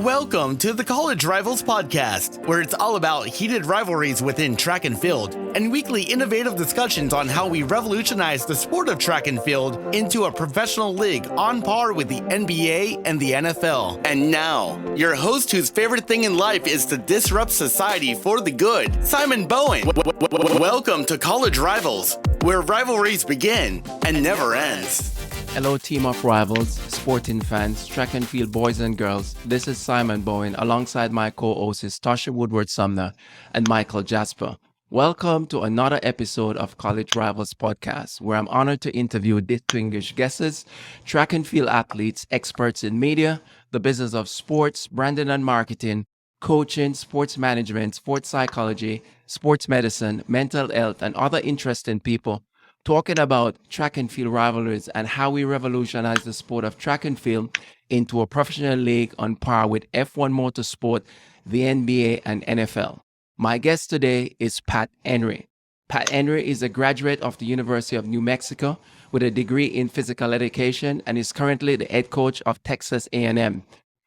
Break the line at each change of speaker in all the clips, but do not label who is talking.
Welcome to the College Rivals Podcast, where it's all about heated rivalries within track and field and weekly innovative discussions on how we revolutionize the sport of track and field into a professional league on par with the NBA and the NFL. And now, your host whose favorite thing in life is to disrupt society for the good, Simon Bowen. Welcome to College Rivals, where rivalries begin and never ends.
Hello, team of rivals, sporting fans, track and field boys and girls. This is Simon Bowen alongside my co-hosts Tasha Woodward-Sumner and Michael Jasper. Welcome to another episode of College Rivals Podcast, where I'm honored to interview distinguished guests, track and field athletes, experts in media, the business of sports, branding and marketing, coaching, sports management, sports psychology, sports medicine, mental health, and other interesting people talking about track and field rivalries and how we revolutionize the sport of track and field into a professional league on par with F1 motorsport, the NBA, and NFL. My guest today is Pat Henry. Pat Henry is a graduate of the University of New Mexico with a degree in physical education and is currently the head coach of Texas A&M.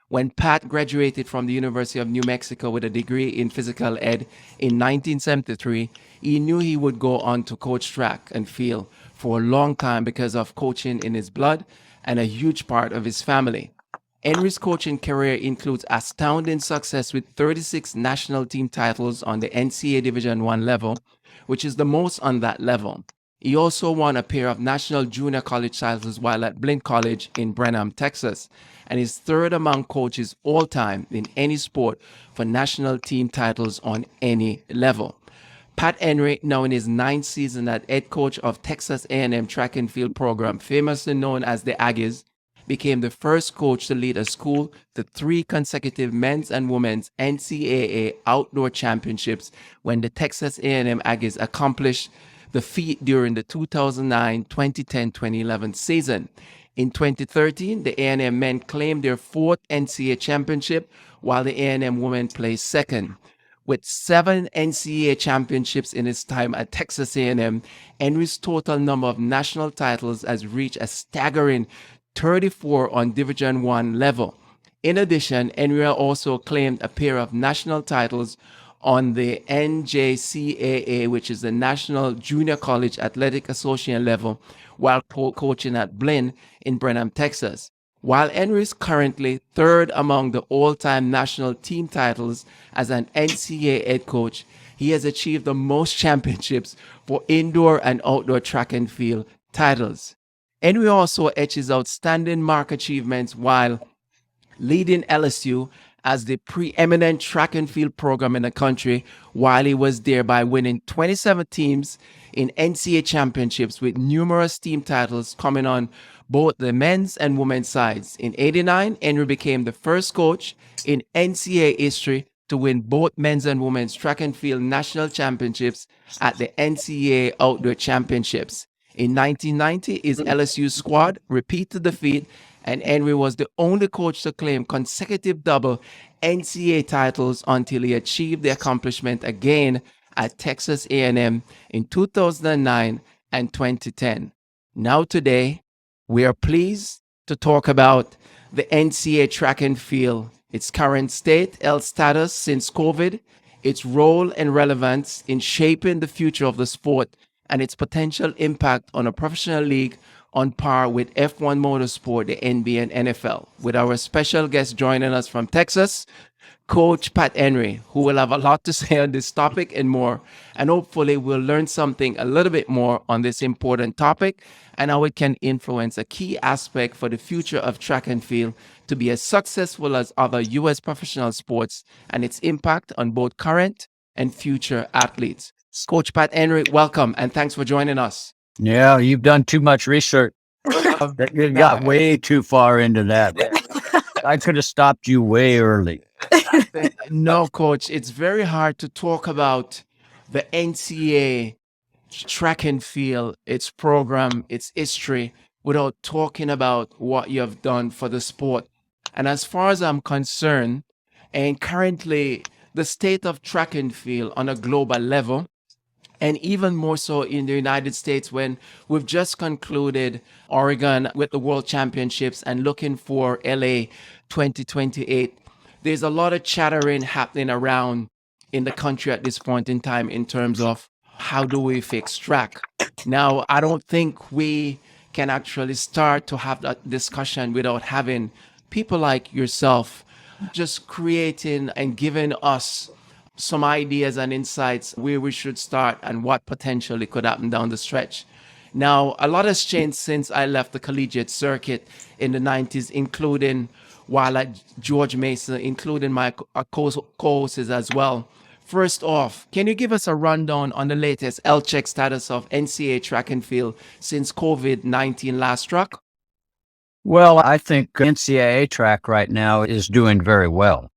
When Pat graduated from the University of New Mexico with a degree in physical ed in 1973, he knew he would go on to coach track and field for a long time because of coaching in his blood and a huge part of his family. Henry's coaching career includes astounding success with 36 national team titles on the NCAA Division I level, which is the most on that level. He also won a pair of national junior college titles while at Blinn College in Brenham, Texas, and is third among coaches all time in any sport for national team titles on any level. Pat Henry, now in his 9th season as head coach of Texas A&M track and field program, famously known as the Aggies, became the first coach to lead a school to 3 consecutive men's and women's NCAA outdoor championships when the Texas A&M Aggies accomplished the feat during the 2009, 2010, 2011 season. In 2013, the A&M men claimed their 4th NCAA championship, while the A&M women placed second. With 7 NCAA championships in his time at Texas A&M, Henry's total number of national titles has reached a staggering 34 on Division I level. In addition, Henry also claimed a pair of national titles on the NJCAA, which is the National Junior College Athletic Association level, while coaching at Blinn in Brenham, Texas. While Henry is currently 3rd among the all-time national team titles as an NCAA head coach, he has achieved the most championships for indoor and outdoor track and field titles. Henry also etches outstanding mark achievements while leading LSU as the preeminent track and field program in the country while he was there by winning 27 teams in NCAA championships with numerous team titles coming on both the men's and women's sides. In '89, Henry became the first coach in NCAA history to win both men's and women's track and field national championships at the NCAA Outdoor Championships. In 1990, his LSU squad repeated the feat, and Henry was the only coach to claim consecutive double NCAA titles until he achieved the accomplishment again at Texas A&M in 2009 and 2010. Now today, we are pleased to talk about the NCAA track and field, its current state, health status since COVID, its role and relevance in shaping the future of the sport, and its potential impact on a professional league on par with F1 motorsport, the NBA and NFL. With our special guest joining us from Texas, Coach Pat Henry, who will have a lot to say on this topic and more. And hopefully we'll learn something a little bit more on this important topic and how it can influence a key aspect for the future of track and field to be as successful as other U.S. professional sports and its impact on both current and future athletes. Coach Pat Henry, welcome and thanks for joining us.
Yeah, you've done too much research. You got way too far into that. I could have stopped you way early.
No, Coach, it's very hard to talk about the NCAA track and field, its program, its history, without talking about what you have done for the sport. And as far as I'm concerned, and currently the state of track and field on a global level, and even more so in the United States when we've just concluded Oregon with the World Championships and looking for LA 2028. there's a lot of chattering happening around in the country at this point in time in terms of how do we fix track. Now, I don't think we can actually start to have that discussion without having people like yourself just creating and giving us some ideas and insights where we should start and what potentially could happen down the stretch. Now, a lot has changed since I left the collegiate circuit in the 90s, including while at George Mason, including my co-hosts as well. First off, can you give us a rundown on the latest L-check status of NCAA track and field since COVID-19 last struck?
Well, I think NCAA track right now is doing very well.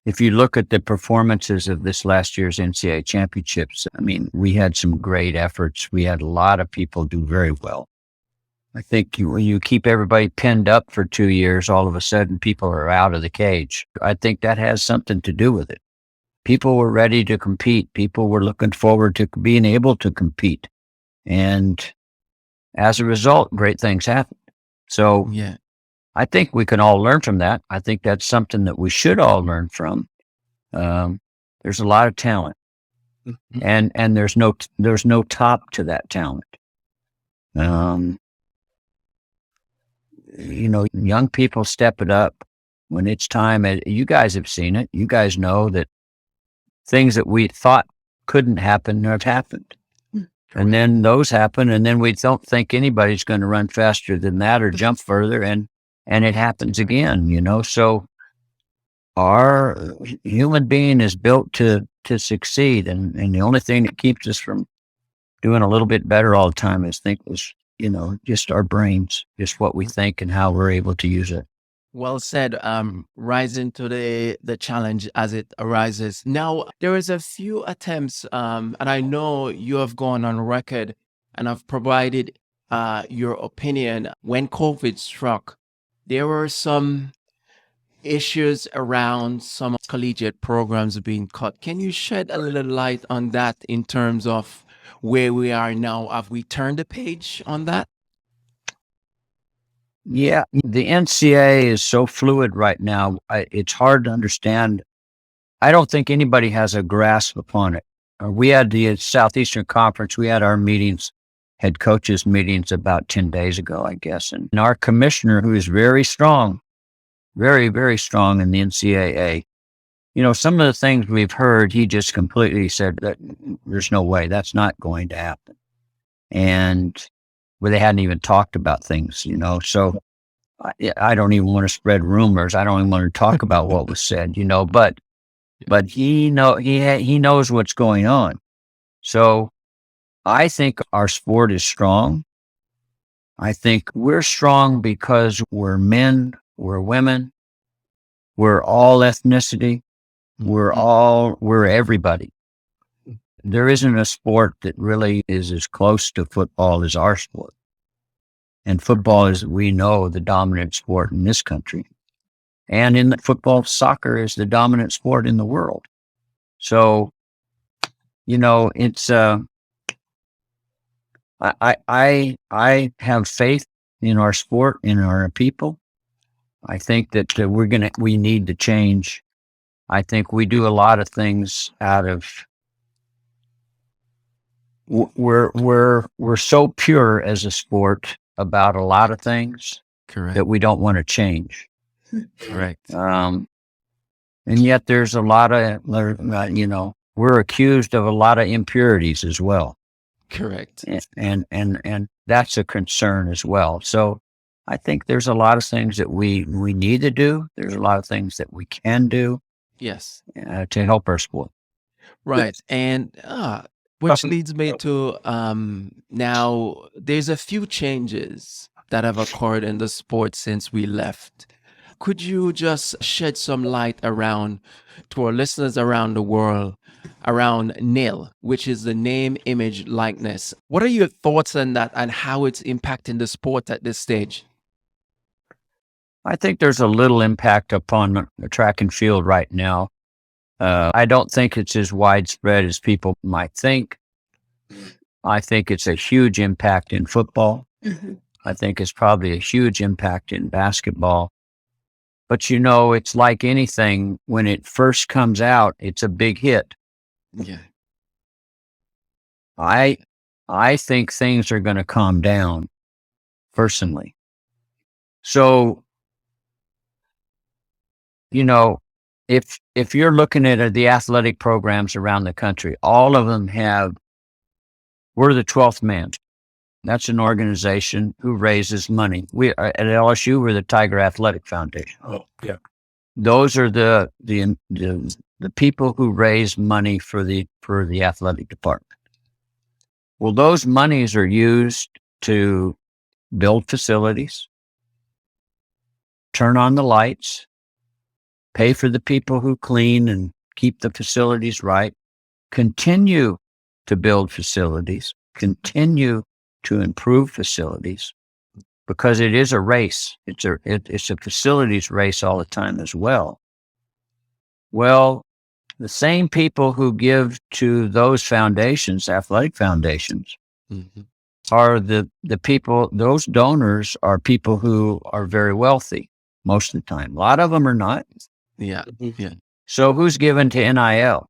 If you look at the performances of this last year's NCAA championships, I mean, we had some great efforts. We had a lot of people do very well. I think when you keep everybody pinned up for 2 years, all of a sudden people are out of the cage. I think that has something to do with it. People were ready to compete. People were looking forward to being able to compete. And as a result, great things happened. So
Yeah.
I think we can all learn from that. I think that's something that we should all learn from. There's a lot of talent, and there's no top to that talent. Young people step it up when it's time. You guys have seen it. You guys know that things that we thought couldn't happen have happened. And then those happen, and then we don't think anybody's going to run faster than that or jump further, and it happens again, So our human being is built to succeed, and the only thing that keeps us from doing a little bit better all the time is just our brains, just what we think and how we're able to use it.
Well said. Rising to the challenge as it arises. Now, there is a few attempts, and I know you have gone on record and have provided your opinion. When COVID struck, there were some issues around some collegiate programs being cut. Can you shed a little light on that in terms of where we are now? Have we turned the page on that?
Yeah, the NCAA is so fluid right now. It's hard to understand. I don't think anybody has a grasp upon it. We had the Southeastern Conference. We had our meetings, head coaches meetings about 10 days ago, I guess. And our commissioner, who is very strong, very, very strong in the NCAA, some of the things we've heard, he just completely said that there's no way, that's not going to happen. And where they hadn't even talked about things, So I don't even want to spread rumors. I don't even want to talk about what was said, but he knows what's going on. So I think our sport is strong. I think we're strong because we're men, we're women, we're all ethnicity, we're everybody. There isn't a sport that really is as close to football as our sport. And football is, we know, the dominant sport in this country. And in football, soccer is the dominant sport in the world. So, it's, I have faith in our sport, in our people. I think that we need to change. I think we do a lot of things out of, we're so pure as a sport about a lot of things.
Correct.
That we don't want to change.
Correct.
And yet there's a lot of, we're accused of a lot of impurities as well.
Correct.
And that's a concern as well. So I think there's a lot of things that we need to do. There's a lot of things that we can do.
Yes.
To help our sport.
Right. And which leads me to now there's a few changes that have occurred in the sport since we left. Could you just shed some light around to our listeners around the world around NIL, which is the name, image, likeness? What are your thoughts on that and how it's impacting the sport at this stage?
I think there's a little impact upon the track and field right now. I don't think it's as widespread as people might think. I think it's a huge impact in football. I think it's probably a huge impact in basketball. But it's like anything. When it first comes out, it's a big hit.
Yeah.
I think things are going to calm down, personally. So, if you're looking at the athletic programs around the country, all of them we're the 12th man. That's an organization who raises money. We at LSU, we're the Tiger Athletic Foundation.
Oh, yeah.
Those are the people who raise money for the athletic department. Well, those monies are used to build facilities, turn on the lights, pay for the people who clean and keep the facilities right, continue to build facilities, continue to improve facilities, because it is a race. It's a facilities race all the time as well. Well, the same people who give to those foundations, athletic foundations, are the people, those donors are people who are very wealthy most of the time. A lot of them are not.
Yeah. Yeah.
So who's given to NIL?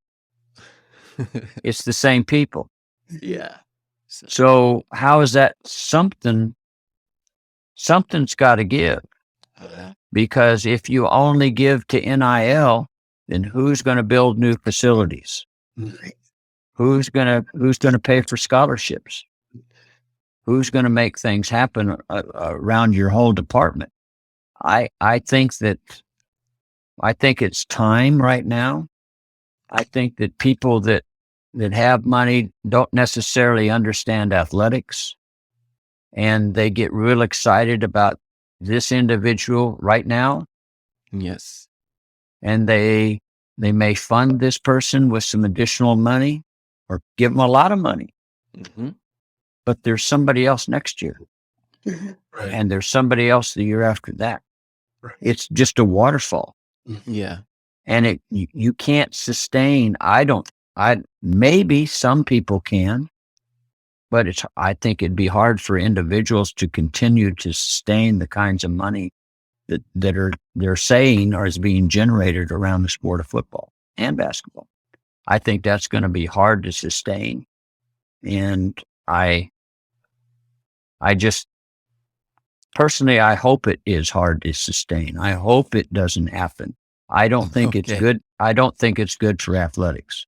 It's the same people.
Yeah.
So how is that something's got to give? Because if you only give to NIL, then who's going to build new facilities? Who's going to pay for scholarships? Who's going to make things happen around your whole department? I think it's time right now. I think that people that have money don't necessarily understand athletics, and they get real excited about this individual right now.
Yes.
And they may fund this person with some additional money or give them a lot of money. But there's somebody else next year.
Right.
And there's somebody else the year after that.
Right.
It's just a waterfall.
Yeah.
And you can't sustain. Maybe some people can, but I think it'd be hard for individuals to continue to sustain the kinds of money that they're saying is being generated around the sport of football and basketball. I think that's going to be hard to sustain. And I just personally, I hope it is hard to sustain. I hope it doesn't happen. I don't think it's good. I don't think it's good for athletics.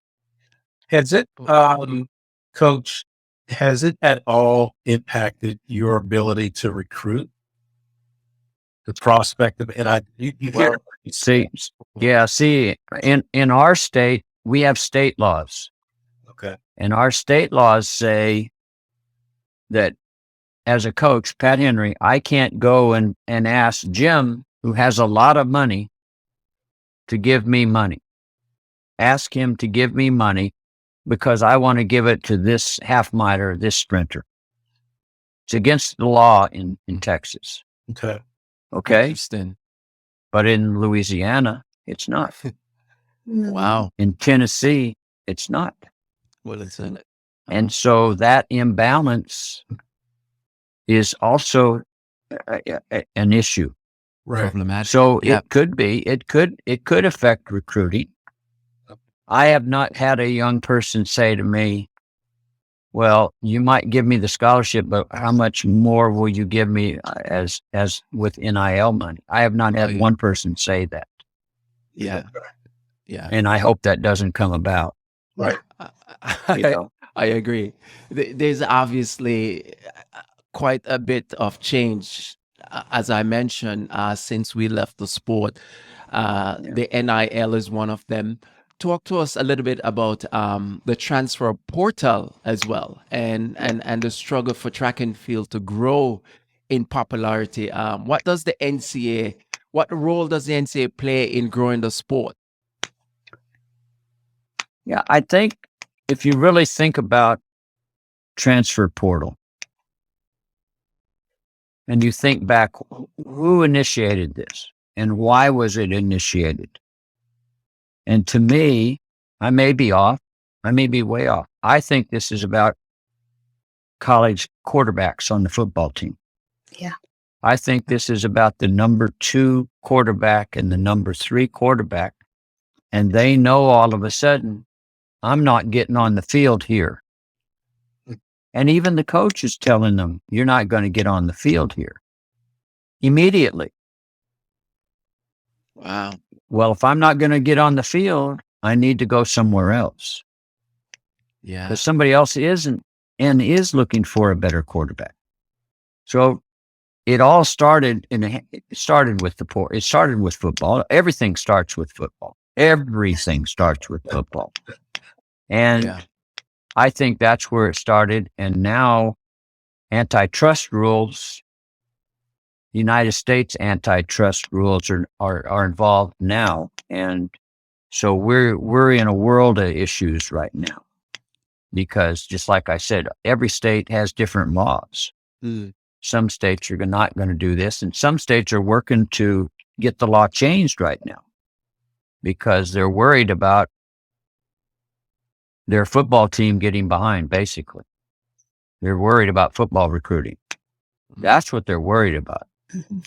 Has it, Coach, has it at all impacted your ability to recruit? The prospect of, and
in our state, we have state laws.
Okay.
And our state laws say that as a coach, Pat Henry, I can't go and ask Jim, who has a lot of money, to give me money. Ask him to give me money because I want to give it to this half miler, this sprinter. It's against the law in Texas.
Okay.
Okay.
Interesting.
But in Louisiana, it's not.
Wow.
In Tennessee, it's not.
Well, it's in it.
And so that imbalance is also an issue.
Right.
Problematic.
So it could affect recruiting. I have not had a young person say to me, well, you might give me the scholarship, but how much more will you give me as with NIL money? I have not had one person say that.
Yeah. Yeah.
And I hope that doesn't come about.
Right.
I agree. There's obviously quite a bit of change, as I mentioned, since we left the sport. The NIL is one of them. Talk to us a little bit about the transfer portal as well, and the struggle for track and field to grow in popularity. What role does the NCAA play in growing the sport?
Yeah, I think if you really think about transfer portal and you think back, who initiated this and why was it initiated? And to me, I may be off. I may be way off. I think this is about college quarterbacks on the football team.
Yeah.
I think this is about the number 2 quarterback and the number 3 quarterback. And they know all of a sudden, I'm not getting on the field here. And even the coach is telling them, you're not going to get on the field here immediately.
Wow.
Well, if I'm not going to get on the field, I need to go somewhere else.
Yeah.
Because somebody else isn't and is looking for a better quarterback. So it all started it started with football. Everything starts with football. Everything starts with football. And
Yeah.
I think that's where it started. And now antitrust rules, United States antitrust rules are involved now. And so we're in a world of issues right now. Because just like I said, every state has different laws.
Mm.
Some states are not going to do this, and some states are working to get the law changed right now because they're worried about their football team getting behind, basically. They're worried about football recruiting. That's what they're worried about.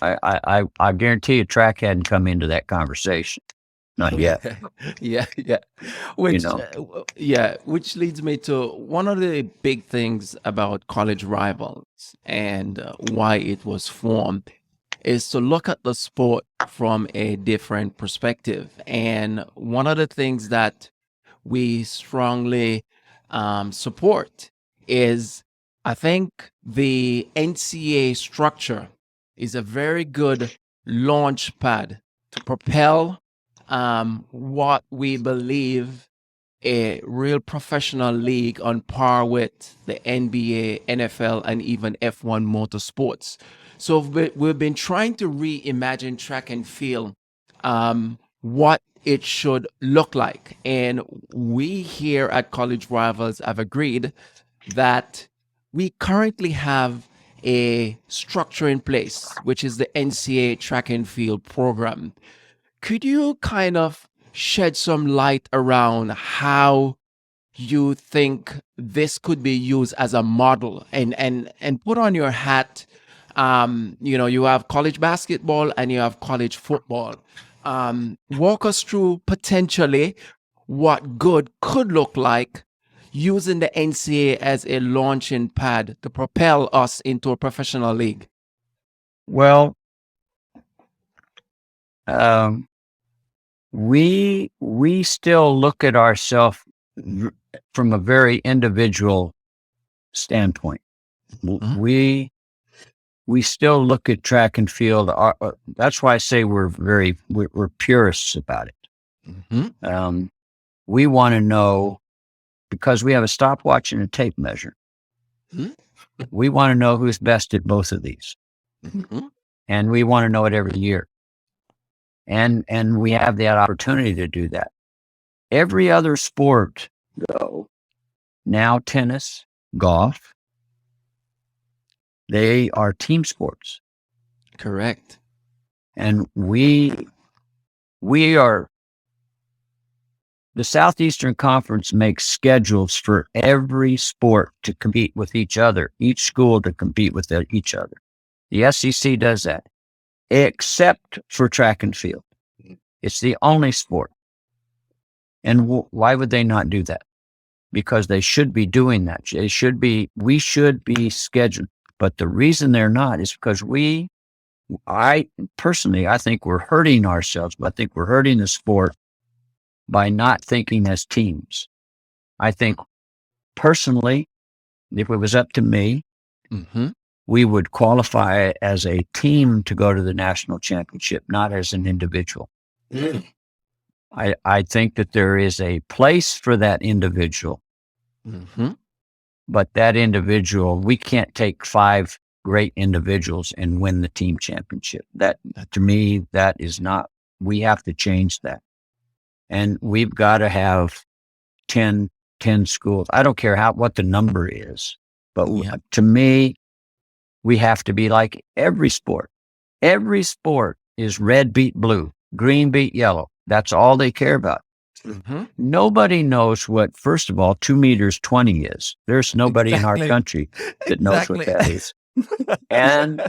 I guarantee you track hadn't come into that conversation. Not yet.
Yeah. Which,
You know.
Which leads me to one of the big things about college rivals and why it was formed is to look at the sport from a different perspective. And one of the things that we strongly support is, I think, the NCAA structure is a very good launch pad to propel what we believe a real professional league on par with the NBA, NFL, and even F1 motorsports. So we've been trying to reimagine track and field, what it should look like. And we here at College Rivals have agreed that we currently have a structure in place, which is the NCAA track and field program. Could you kind of shed some light around how you think this could be used as a model and put on your hat? You have college basketball and you have college football. Walk us through potentially what good could look like using the NCAA as a launching pad to propel us into a professional league.
Well, we still look at ourselves from a very individual standpoint.
Mhm.
We still look at track and field. That's why I say we're purists about it.
Mhm.
We want to know, because we have a stopwatch and a tape measure.
Mhm.
We want to know who's best at both of these,
Mhm.
and we want to know it every year. And we have that opportunity to do that. Every other sport, though, now tennis, golf, they are team sports.
Correct.
And we are, the Southeastern Conference makes schedules for every sport to compete with each other, each school to compete with each other. The SEC does that, except for track and field. It's the only sport. And why would they not do that? Because they should be doing that. We should be scheduled. But the reason they're not is because I think we're hurting ourselves, but I think we're hurting the sport by not thinking as teams. I think personally, if it was up to me, we would qualify as a team to go to the national championship, not as an individual. I think that there is a place for that individual, but that individual, we can't take 5 great individuals and win the team championship. That, to me, that is not, we have to change that. And we've got to have 10 schools. I don't care what the number is, but to me, we have to be like every sport. Every sport is red beat blue, green beat yellow. That's all they care about. Nobody knows what, first of all, 2 meters 20 is. There's nobody in our country that knows what that is. And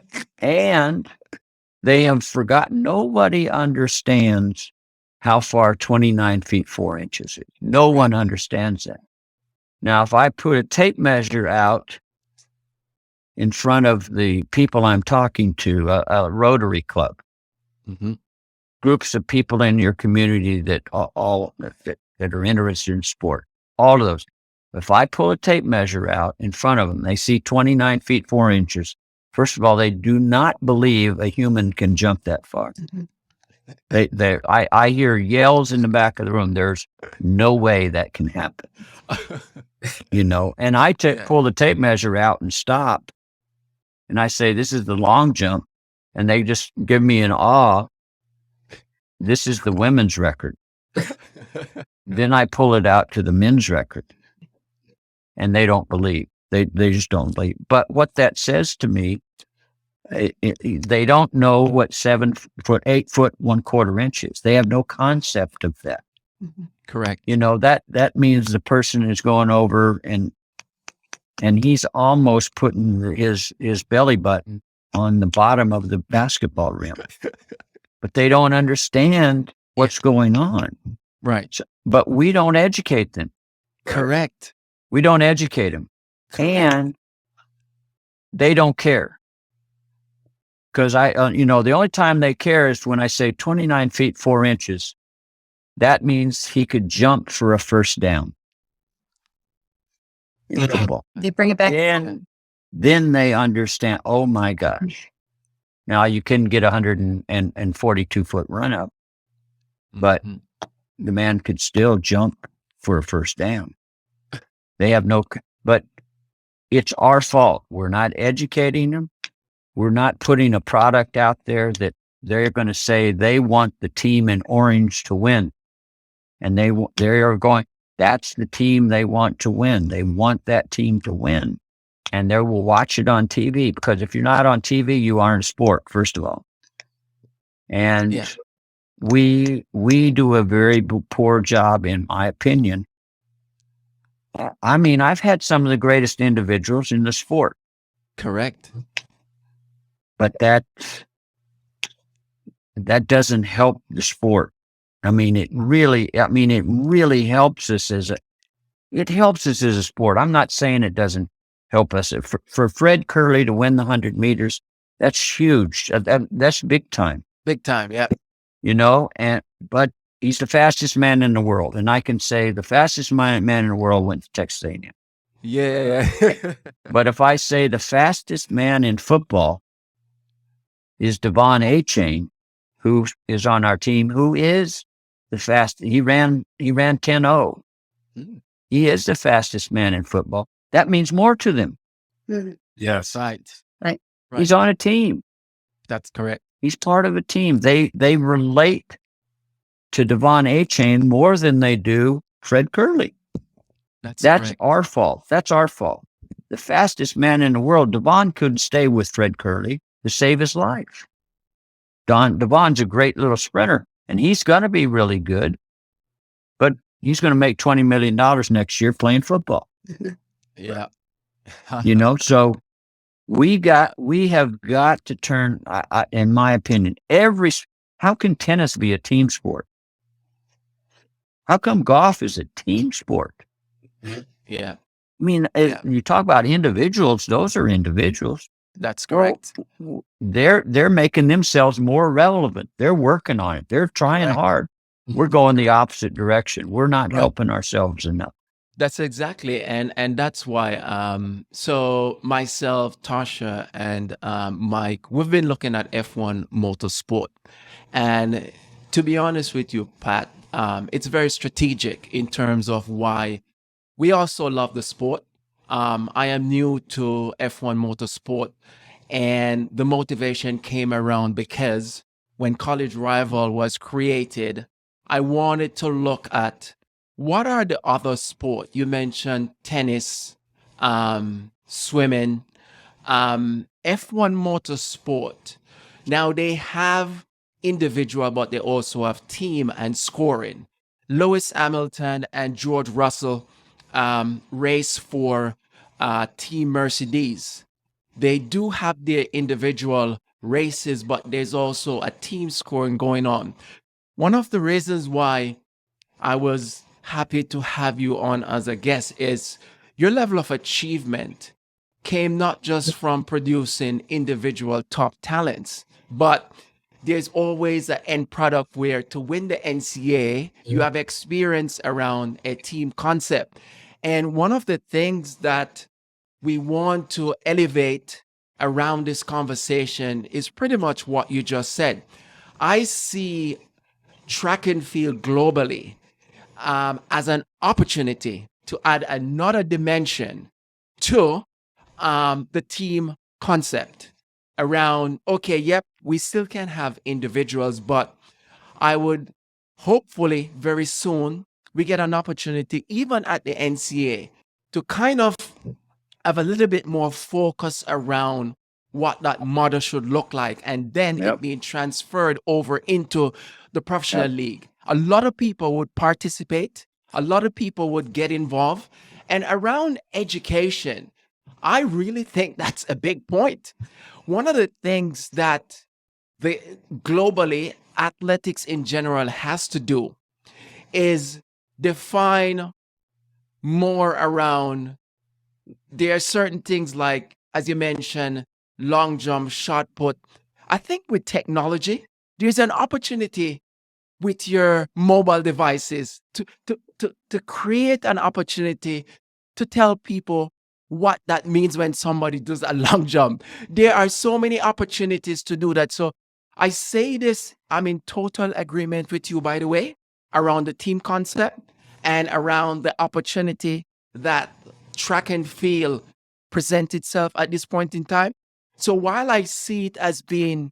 they have forgotten. Nobody understands how far 29 feet 4 inches is. No one understands that. Now, if I put a tape measure out in front of the people I'm talking to, a Rotary Club,
Mm-hmm.
groups of people in your community that are interested in sport, all of those. If I pull a tape measure out in front of them, they see 29 feet 4 inches. First of all, they do not believe a human can jump that far. I hear yells in the back of the room. There's no way that can happen, and I pull the tape measure out and stop. And I say, this is the long jump. And they just give me an awe. This is the women's record. Then I pull it out to the men's record. And they don't believe. They just don't believe. But what that says to me, they don't know what 7 foot, 8 foot, 1/4 inches. They have no concept of that.
Correct.
That means the person is going over and he's almost putting his belly button on the bottom of the basketball rim. But they don't understand what's going on.
Right.
But we don't educate them.
Correct.
We don't educate them. And they don't care. Because the only time they care is when I say 29 feet 4 inches. That means he could jump for a first down.
They bring it back.
And then they understand, oh my gosh. Now you can get 142 foot run up, but the man could still jump for a first down. They have but it's our fault. We're not educating them. We're not putting a product out there that they're going to say they want the team in orange to win. And they are going, that's the team they want to win. They want that team to win. And they will watch it on TV, because if you're not on TV, you aren't a sport, first of all. And we do a very poor job, in my opinion. I mean, I've had some of the greatest individuals in the sport.
Correct.
But that doesn't help the sport. I mean, it really helps us as a sport. I'm not saying it doesn't help us. For Fred Curley to win the 100 meters, that's huge. That's big time.
Big time, yeah.
But he's the fastest man in the world. And I can say the fastest man in the world went to Texas A&M.
Yeah.
But if I say the fastest man in football is Devon Achane, who is on our team, who is the fastest. He ran 10-0. He is the fastest man in football. That means more to them.
Yes.
Right.
He's on a team.
That's correct.
He's part of a team. They relate to Devon Achane more than they do Fred Curley. That's our fault. That's our fault. The fastest man in the world, Devon couldn't stay with Fred Curley to save his life. Devon's a great little sprinter, and he's going to be really good, but he's going to make $20 million next year playing football.
Yeah.
So we have got to turn, in my opinion, how can tennis be a team sport? How come golf is a team sport?
Yeah.
I mean, you talk about individuals, those are individuals.
That's correct.
They're making themselves more relevant. They're working on it. They're trying hard. We're going the opposite direction. We're not helping ourselves enough.
That's exactly, and that's why. So myself, Tasha, and Mike, we've been looking at F1 motorsport, and to be honest with you, Pat, it's very strategic in terms of why we also love the sport. I am new to F1 motorsport, and the motivation came around because when College Rival was created, I wanted to look at what are the other sports. You mentioned tennis, swimming, F1 motorsport. Now they have individual, but they also have team and scoring. Lewis Hamilton and George Russell race for Team Mercedes. they do have their individual races, but there's also a team scoring going on. One of the reasons why I was happy to have you on as a guest is your level of achievement came not just from producing individual top talents, but there's always an end product where to win the NCAA, you have experience around a team concept. And one of the things that we want to elevate around this conversation is pretty much what you just said. I see track and field globally as an opportunity to add another dimension to the team concept around, okay, yep, we still can have individuals, but I would hopefully very soon we get an opportunity, even at the NCAA, to kind of have a little bit more focus around what that model should look like, and then it being transferred over into the professional league. A lot of people would participate, a lot of people would get involved. And around education, I really think that's a big point. One of the things that the globally athletics in general has to do is define more around, there are certain things like, as you mentioned, long jump, shot put. I think with technology, there's an opportunity with your mobile devices to create an opportunity to tell people what that means when somebody does a long jump. There are so many opportunities to do that. So I say this, I'm in total agreement with you, by the way, around the team concept and around the opportunity that track and field present itself at this point in time. So while I see it as being,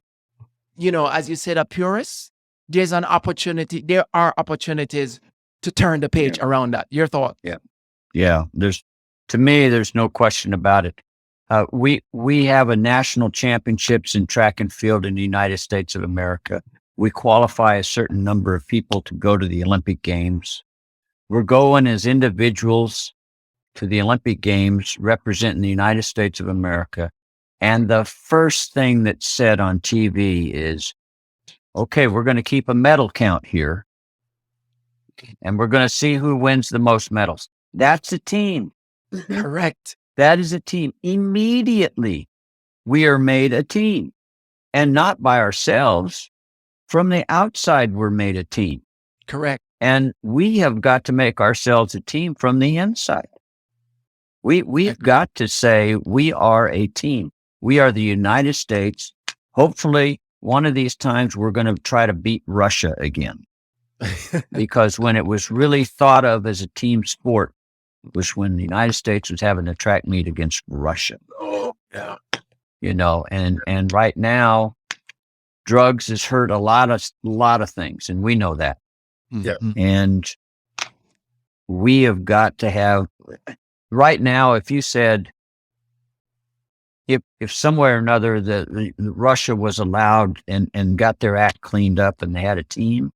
as you said, a purist, there's an opportunity, there are opportunities to turn the page around that. Your thought?
Yeah. To me, there's no question about it. We have a national championships in track and field in the United States of America. We qualify a certain number of people to go to the Olympic Games. We're going as individuals to the Olympic Games representing the United States of America. And the first thing that's said on TV is, okay, we're going to keep a medal count here, and we're going to see who wins the most medals. That's a team.
Correct.
That is a team. Immediately, we are made a team, and not by ourselves. From the outside, we're made a team.
Correct.
And we have got to make ourselves a team from the inside. We've got to say we are a team. We are the United States. Hopefully, one of these times we're going to try to beat Russia again. Because when it was really thought of as a team sport, it was when the United States was having a track meet against Russia.
Oh, yeah.
And right now, drugs has hurt a lot of things, and we know that.
Yeah.
And we have got to have, right now, if you said, if somewhere or another the Russia was allowed and got their act cleaned up and they had a team,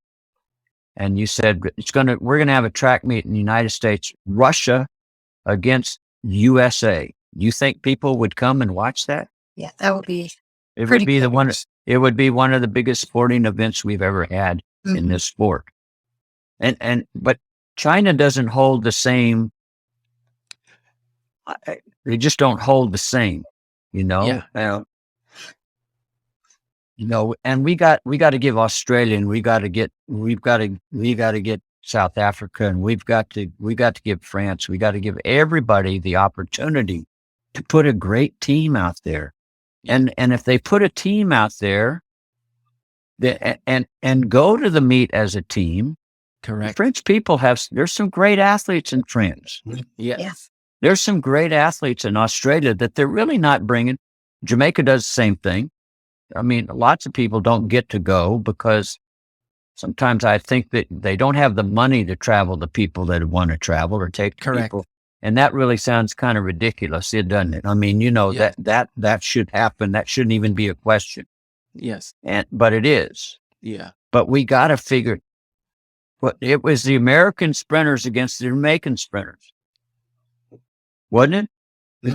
and you said we're gonna have a track meet in the United States, Russia against USA, you think people would come and watch that?
Yeah, that would be.
It would be it would be one of the biggest sporting events we've ever had in this sport. But China doesn't hold the same. They just don't hold the same,
Yeah.
And we got to give Australia, and we've got to get South Africa, and we got to give France. We got to give everybody the opportunity to put a great team out there. And if they put a team out there and go to the meet as a team,
Correct.
French people there's some great athletes in France.
Yes.
There's some great athletes in Australia that they're really not bringing. Jamaica does the same thing. I mean, lots of people don't get to go because sometimes I think that they don't have the money to travel the people that want to travel or take
Correct.
people. And that really sounds kind of ridiculous, doesn't it? I mean,
Yeah.
that should happen. That shouldn't even be a question.
Yes.
But it is.
Yeah.
But we got to figure. It was the American sprinters against the Jamaican sprinters, wasn't it?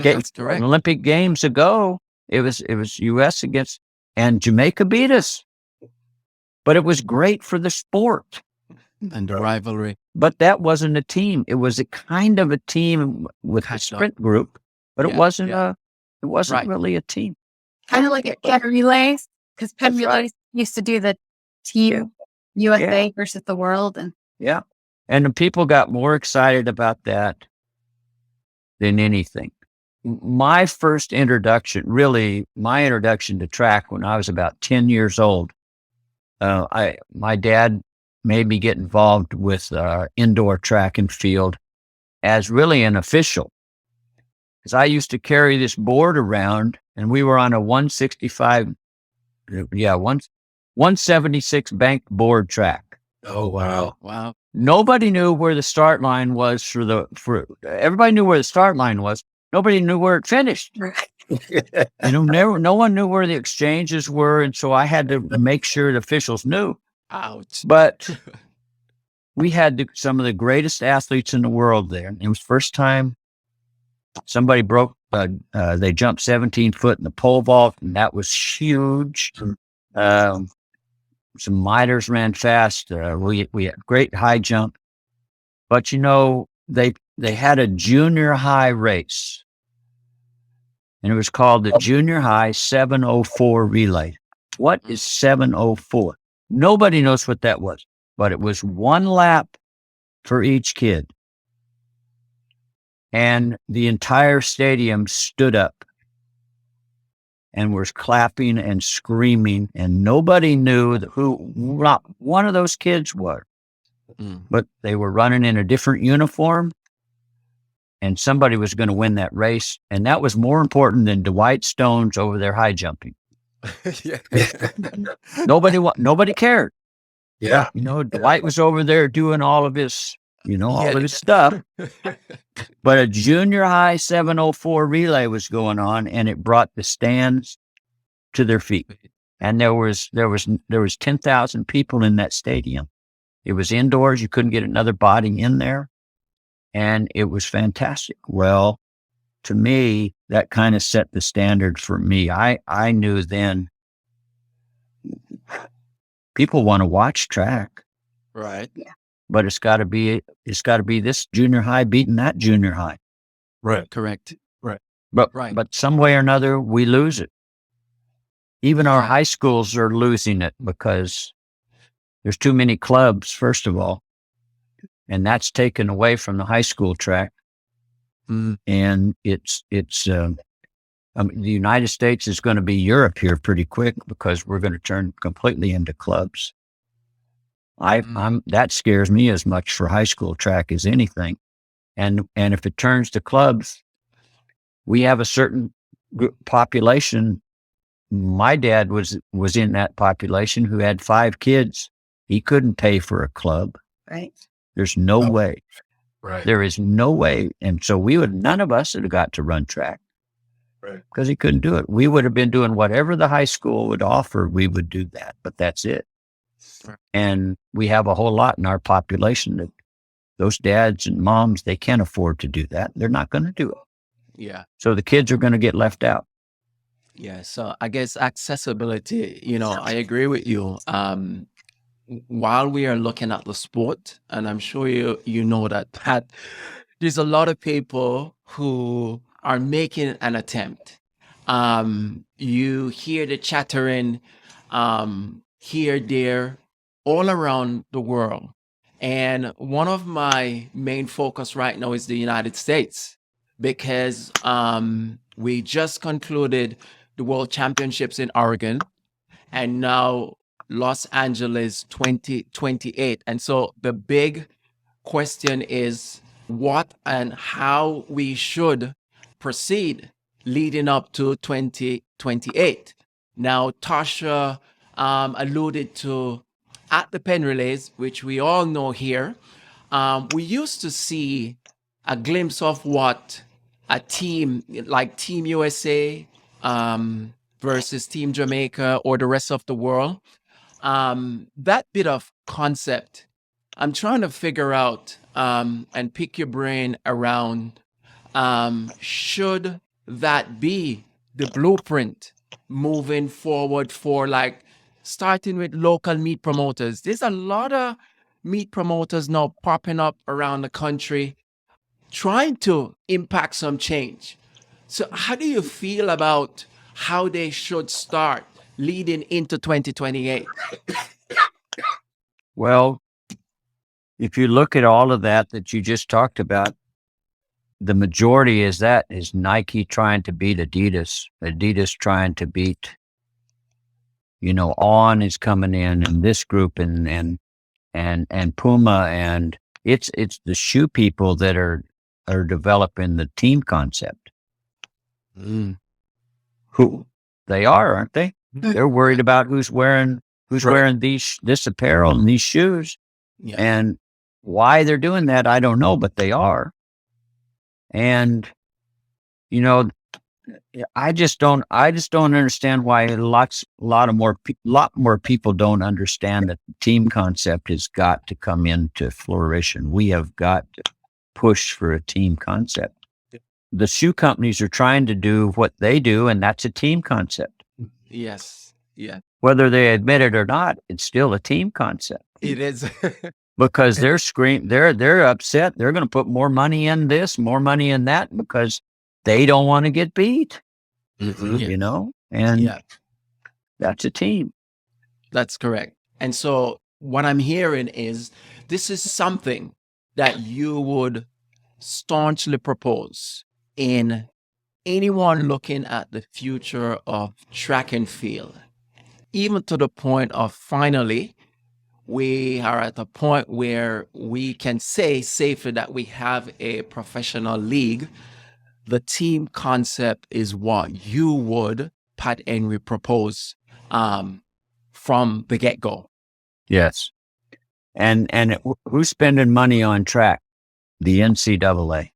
That's correct.
Olympic Games ago, It was U.S. against, and Jamaica beat us. But it was great for the sport.
And the rivalry.
But that wasn't a team. It was a kind of a team with a sprint group, but it wasn't really a team.
Kind of like at Penn Relays, because Penn Relays used to do the team USA versus the world. And
and the people got more excited about that than anything. My introduction to track when I was about 10 years old, my dad made me get involved with indoor track and field as really an official. Because I used to carry this board around, and we were on a 176 bank board track.
Oh, wow.
Wow.
Nobody knew where the start line was everybody knew where the start line was. Nobody knew where it finished. No one knew where the exchanges were. And so I had to make sure the officials knew.
Ouch.
But we had some of the greatest athletes in the world there. It was the first time somebody they jumped 17 foot in the pole vault, and that was huge. Some miters ran fast. We had great high jump. But, they had a junior high race, and it was called the Junior High 704 Relay. What is 704? Nobody knows what that was, but it was one lap for each kid. And the entire stadium stood up and was clapping and screaming, and nobody knew who not one of those kids were. But they were running in a different uniform, and somebody was going to win that race. And that was more important than Dwight Stones over there high jumping. Nobody cared.
Yeah.
Dwight was over there doing all of his, all of his stuff. But a junior high 704 relay was going on, and it brought the stands to their feet. And there was 10,000 people in that stadium. It was indoors. You couldn't get another body in there. And it was fantastic. Well, to me, that kind of set the standard for me. I knew then people want to watch track.
Right.
Yeah.
But it's got to be this junior high beating that junior high.
Right.
Correct.
But some way or another, we lose it. Even our high schools are losing it because there's too many clubs, first of all, and that's taken away from the high school track. And the United States is going to be Europe here pretty quick because we're going to turn completely into clubs. That scares me as much for high school track as anything. And if it turns to clubs, we have a certain population. My dad was in that population who had 5 kids. He couldn't pay for a club.
right.
There's no way.
Right.
There is no way. And so none of us would have got to run track.
Right.
Because he couldn't do it. We would have been doing whatever the high school would offer. We would do that, but that's it.
Right.
And we have a whole lot in our population that those dads and moms, they can't afford to do that. They're not going to do it.
Yeah.
So the kids are going to get left out.
Yeah. So I guess accessibility, I agree with you. While we are looking at the sport, and I'm sure you know that, Pat, there's a lot of people who are making an attempt. You hear the chattering here, there, all around the world. And one of my main focus right now is the United States, because we just concluded the World Championships in Oregon, and now Los Angeles 2028. And so the big question is what and how we should proceed leading up to 2028. Now, Tasha alluded to at the Penn Relays, which we all know here, we used to see a glimpse of what a team like Team USA versus Team Jamaica or the rest of the world, that bit of concept, I'm trying to figure out and pick your brain around, should that be the blueprint moving forward for like starting with local meat promoters. There's a lot of meat promoters now popping up around the country trying to impact some change. So how do you feel about how they should start leading into 2028?
Well, if you look at all of that you just talked about, the majority is Nike trying to beat Adidas, Adidas trying to beat, On is coming in, and this group, and Puma, and it's the shoe people that are developing the team concept. Who they are, aren't they? They're worried about who's wearing this apparel and these shoes, and why they're doing that, I don't know, but they are. And I just don't understand why a lot more people don't understand that the team concept has got to come into flourishing. We have got to push for a team concept. The shoe companies are trying to do what they do, and that's a team concept.
Yes. Yeah.
Whether they admit it or not, it's still a team concept.
It is.
Because they're upset. They're going to put more money in this, more money in that, because they don't want to get beat. And that's a team.
That's correct. And so what I'm hearing is this is something that you would staunchly propose in anyone looking at the future of track and field, even to the point of finally, we are at a point where we can say safely that we have a professional league. The team concept is what you would, Pat Henry, propose from the get-go.
Yes. And who's spending money on track? The NCAA.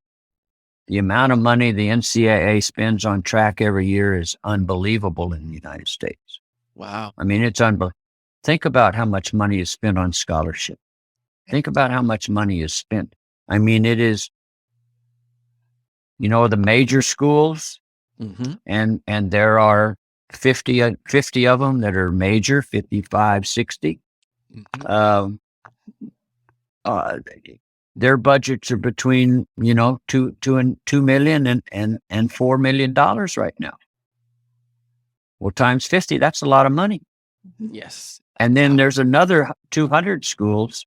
The amount of money the NCAA spends on track every year is unbelievable in the United States.
Wow.
I mean, it's unbelievable. Think about how much money is spent on scholarship. Think about how much money is spent. I mean, it is, the major schools, and there are 50 of them that are major, 55, 60. Their budgets are between, $2 million and $4 million right now. Well, times 50, that's a lot of money.
Yes.
And then there's another 200 schools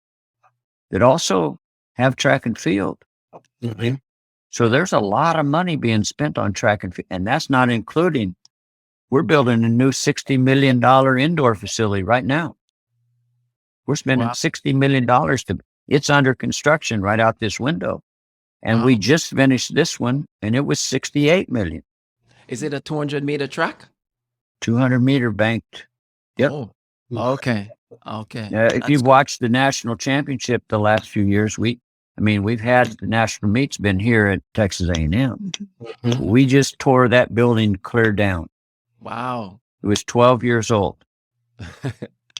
that also have track and field. So there's a lot of money being spent on track and field. And that's not including, we're building a new $60 million indoor facility right now. We're spending $60 million it's under construction right out this window. And we just finished this one, and it was $68 million.
Is it a 200-meter track?
200-meter banked. Yep.
Oh, okay.
If you've watched the national championship the last few years, we've had the national meets been here at Texas A&M. We just tore that building clear down.
Wow.
It was 12 years old.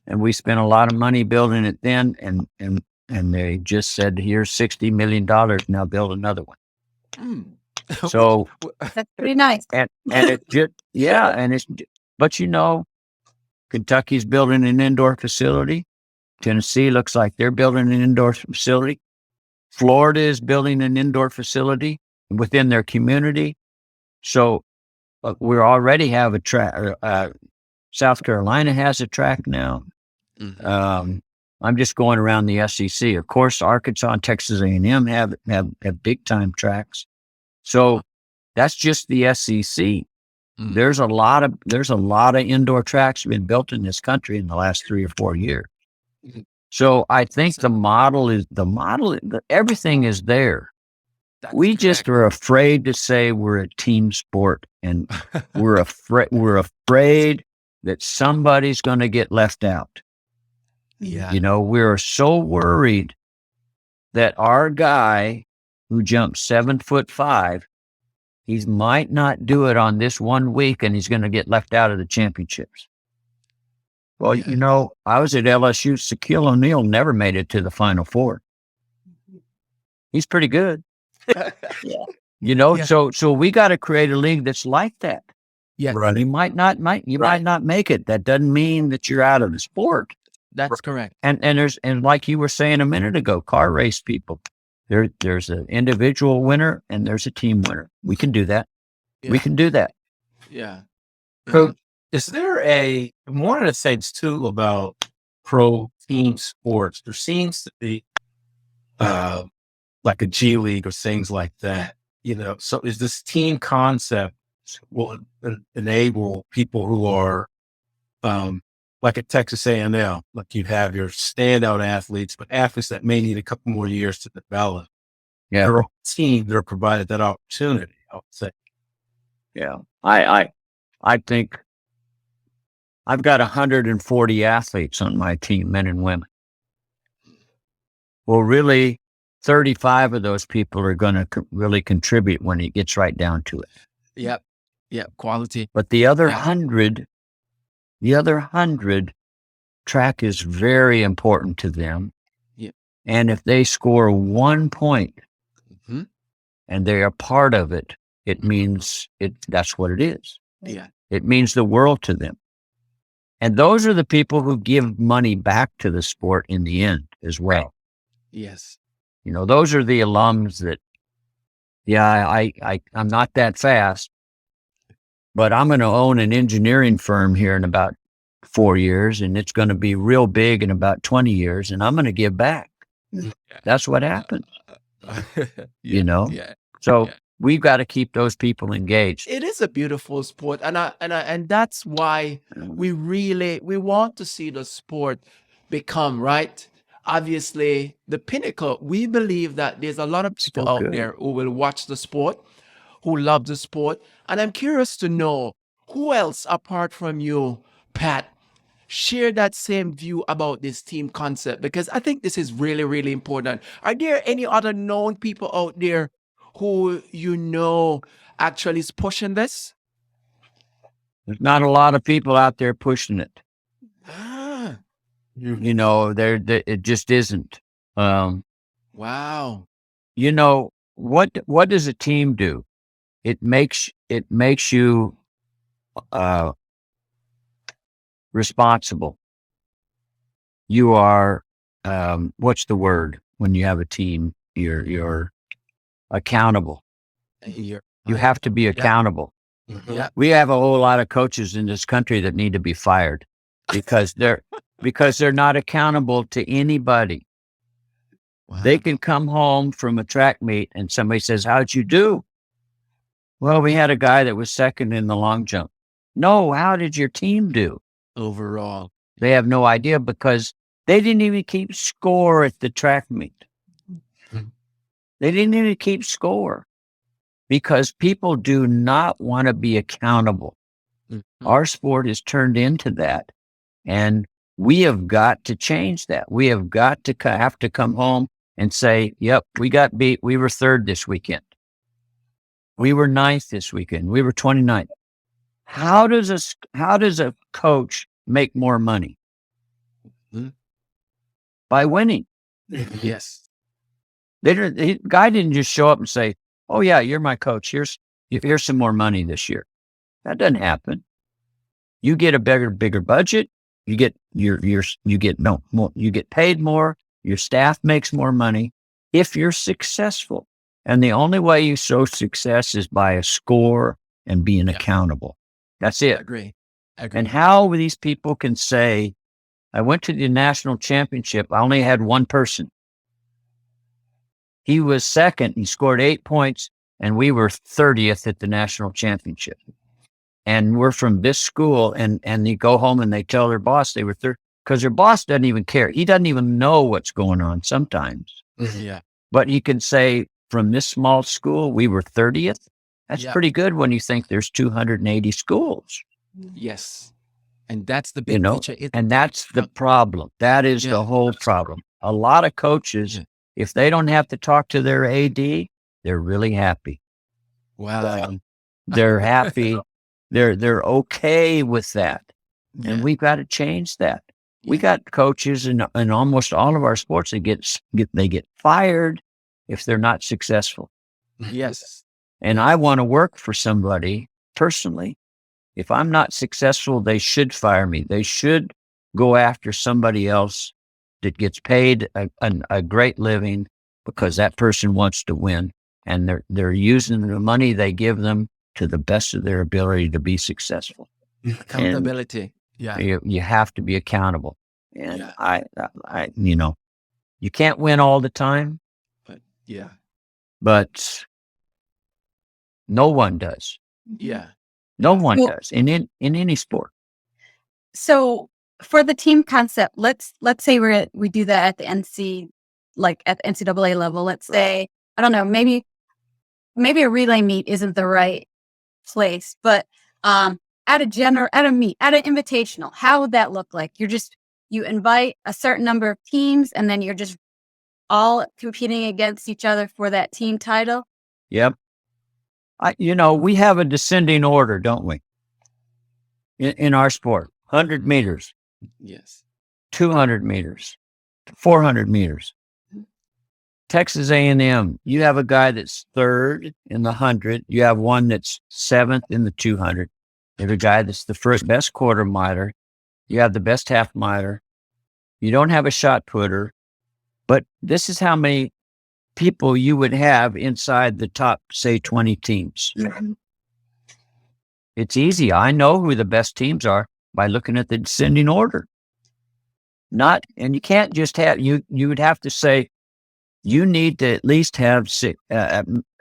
And we spent a lot of money building it then, and they just said, here's $60 million, now build another one. So
that's pretty nice.
And it just, but Kentucky's building an indoor facility. Tennessee looks like they're building an indoor facility. Florida is building an indoor facility within their community. So we already have a track. South Carolina has a track now. I'm just going around the SEC. Of course, Arkansas and Texas A&M have big time tracks. So that's just the SEC. There's a lot of indoor tracks been built in this country in the last 3 or 4 years. So I think the model, everything is there. We just are afraid to say we're a team sport, and we're afraid that somebody's going to get left out.
Yeah.
We're so worried that our guy who jumped 7'5", he might not do it on this 1 week, and he's going to get left out of the championships. Well, I was at LSU. Shaquille O'Neal never made it to the Final Four. He's pretty good. So we got to create a league that's like that.
Yeah,
Right.
You might not might make it. That doesn't mean that you're out of the sport.
that's correct.
And like you were saying a minute ago, car race people. There's an individual winner and there's a team winner. We can do that.
Yeah.
We can do that.
Yeah.
Coach, is there one of the things too about pro team sports? There seems to be like a G League or things like that. So is this team concept will enable people who are like at Texas A&M, like you have your standout athletes, but athletes that may need a couple more years to develop.
Yeah.
Their own team, they're provided that opportunity, I would say.
Yeah. I think I've got 140 athletes on my team, men and women. Well, really, 35 of those people are going to really contribute when it gets right down to it.
Yep. Yep. Quality.
But the other 100, track is very important to them.
Yeah.
And if they score 1 point
Mm-hmm.
and they are part of it, it means that's what it is.
Yeah.
It means the world to them. And those are the people who give money back to the sport in the end as well.
Yes.
Those are the alums that, I'm not that fast, but I'm going to own an engineering firm here in about 4 years, and it's going to be real big in about 20 years, and I'm going to give back. That's what happens,
Yeah.
So we've got to keep those people engaged.
It is a beautiful sport, and that's why we want to see the sport become, right, obviously the pinnacle. We believe that there's a lot of people
Still
out
good.
there who will watch the sport, who love the sport, and I'm curious to know who else apart from you, Pat, share that same view about this team concept, because I think this is really, really important. Are there any other known people out there who actually is pushing this?
There's not a lot of people out there pushing it.
Ah,
It just isn't.
wow.
What does a team do? It makes you responsible. You are what's the word when you have a team? You're accountable. You have to be accountable.
Yeah.
We have a whole lot of coaches in this country that need to be fired because they're not accountable to anybody.
Wow.
They can come home from a track meet and somebody says, "How'd you do?" Well, we had a guy that was second in the long jump. No, how did your team do?
Overall.
They have no idea because they didn't even keep score at the track meet. They didn't even keep score because people do not want to be accountable.
Mm-hmm.
Our sport is turned into that. And we have got to change that. We have got to have to come home and say, yep, we got beat. We were third this weekend. We were ninth this weekend. We were 29th. How does a coach make more money?
Mm-hmm.
By winning.
Yes.
The guy didn't just show up and say, "Oh yeah, you're my coach. Here's some more money this year." That doesn't happen. You get a bigger budget. You get you get paid more. Your staff makes more money if you're successful. And the only way you show success is by a score and being accountable. That's it.
I agree.
And how these people can say, "I went to the national championship. I only had one person. He was second. He scored 8 points, and we were 30th at the national championship. And we're from this school." And they go home and they tell their boss they were third because their boss doesn't even care. He doesn't even know what's going on sometimes.
Yeah.
But he can say, "From this small school, we were 30th. That's pretty good when you think there's 280 schools."
Yes. And that's the big picture.
And that's the problem. That is the whole problem. A lot of coaches, if they don't have to talk to their AD, they're really happy.
Wow.
They're happy. They're okay with that. And we've got to change that. We got coaches in almost all of our sports that get fired if they're not successful.
Yes.
And I want to work for somebody personally. If I'm not successful, they should fire me. They should go after somebody else that gets paid a great living because that person wants to win, and they're using the money they give them to the best of their ability to be successful.
Accountability.
You have to be accountable. And
Yeah.
I you can't win all the time,
But
but no one does.
yeah.
No one
Well-
does in any sport.
So for the team concept, let's say we do that at the NCAA level. Let's say, I don't know, maybe a relay meet isn't the right place, but at a meet, at an invitational, how would that look like? You invite a certain number of teams, and then you're just all competing against each other for that team title.
Yep. We have a descending order, don't we? In our sport, 100 meters,
Yes.
200 meters, 400 meters. Texas A&M, you have a guy that's third in the 100. You have one that's seventh in the 200. You have a guy that's the first best quarter miler. You have the best half miler. You don't have a shot putter. But this is how many people you would have inside the top, say, 20 teams. It's easy. I know who the best teams are by looking at the descending order. And you can't just have, you would have to say, you need to at least have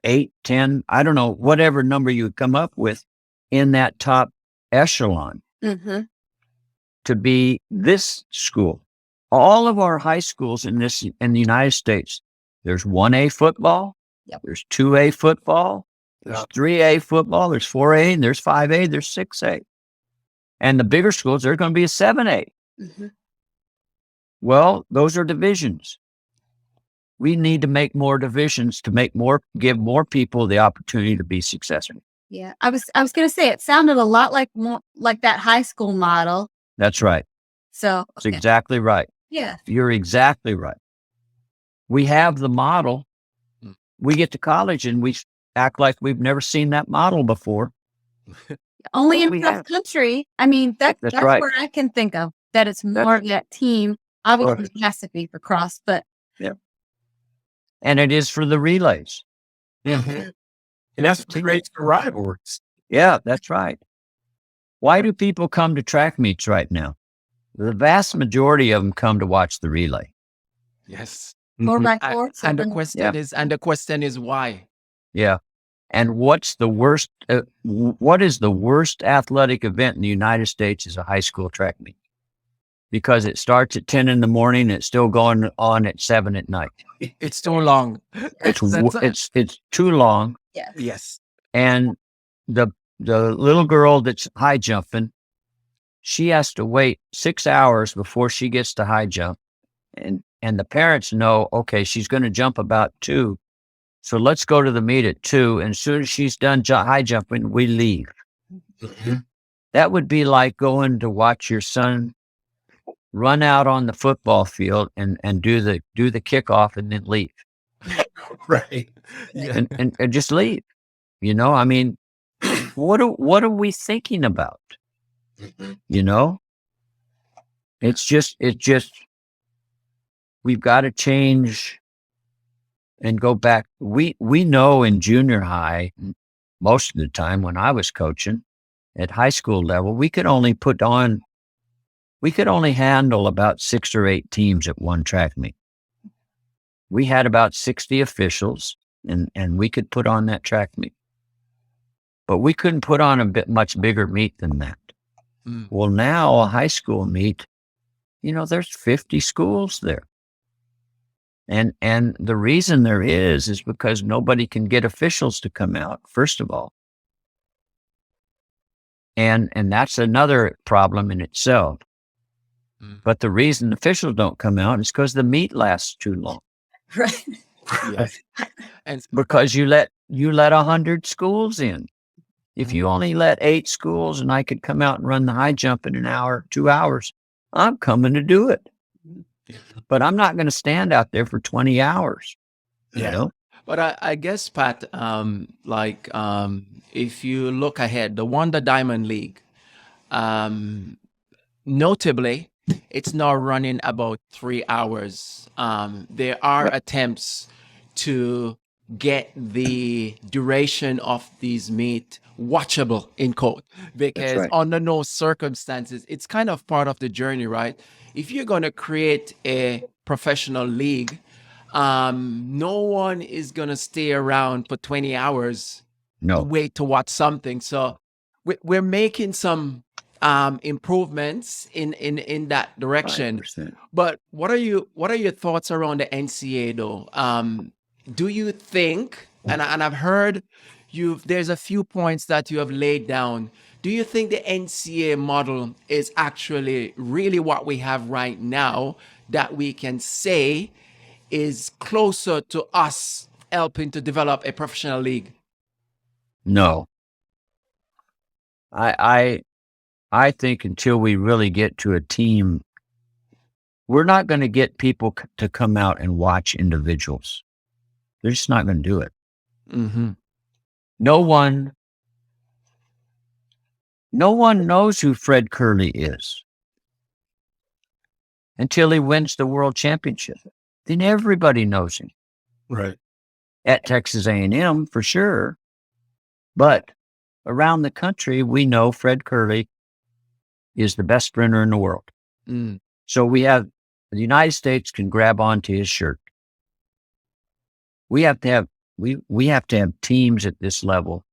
8, 10, I don't know, whatever number you would come up with in that top echelon to be this school. All of our high schools in the United States, there's 1A football, there's 2A football, there's 3A football, there's 4A, and there's 5A, there's 6A. And the bigger schools, there's going to be a 7A. Well, those are divisions. We need to make more divisions to give more people the opportunity to be successful.
Yeah, I was going to say, it sounded a lot like that high school model.
That's right.
So
That's exactly right.
Yeah,
You're exactly right. We have the model. We get to college and we act like we've never seen that model before.
only in cross country. I mean, that's
right.
where I can think of that it's more of that team. Obviously, it has to be for cross, but
and it is for the relays.
And that's what creates the rivalries.
Yeah, that's right. Why do people come to track meets right now? The vast majority of them come to watch the relay.
Yes.
4x4.
And the question is why?
Yeah. And what is the worst athletic event in the United States is a high school track meet. Because it starts at 10 in the morning and it's still going on at 7 at night.
It's too long.
It's too long.
Yes.
And the little girl that's high jumping, she has to wait 6 hours before she gets to high jump. And the parents know, okay, she's going to jump about 2. So let's go to the meet at 2. And as soon as she's done high jumping, we leave. That would be like going to watch your son run out on the football field and do the kickoff and then leave.
Right.
Yeah. And just leave. I mean, what are we thinking about? It's just we've got to change and go back. We know in junior high, most of the time when I was coaching at high school level, we could only handle about 6 or 8 teams at one track meet. We had about 60 officials and we could put on that track meet. But we couldn't put on a much bigger meet than that. Well, now a high school meet, there's 50 schools there. And the reason there is because nobody can get officials to come out, first of all. And that's another problem in itself. But the reason officials don't come out is because the meet lasts too long.
right.
Yes. And
Because you let 100 schools in. If you only let 8 schools and I could come out and run the high jump in an hour, 2 hours, I'm coming to do it. But I'm not going to stand out there for 20 hours.
But I guess, Pat, if you look ahead, the Diamond League, Notably, it's now running about 3 hours. There are attempts to get the duration of these meet watchable in quote, because
right.
under no circumstances, it's kind of part of the journey, right? If you're going to create a professional league, no one is going to stay around for 20 hours
No,
wait to watch something. So we're making some improvements in that direction.
100%.
But what are your thoughts around the NCAA though? Do you think, and I've heard there's a few points that you have laid down. Do you think the NCAA model is actually really what we have right now that we can say is closer to us helping to develop a professional league?
No. I think until we really get to a team, we're not going to get people to come out and watch individuals. They're just not going to do it.
Mm-hmm.
No one knows who Fred Curley is until he wins the world championship. Then everybody knows him
Right.
at Texas A&M for sure. But around the country, we know Fred Curley is the best sprinter in the world.
Mm.
So the United States can grab onto his shirt. We have to have teams at this level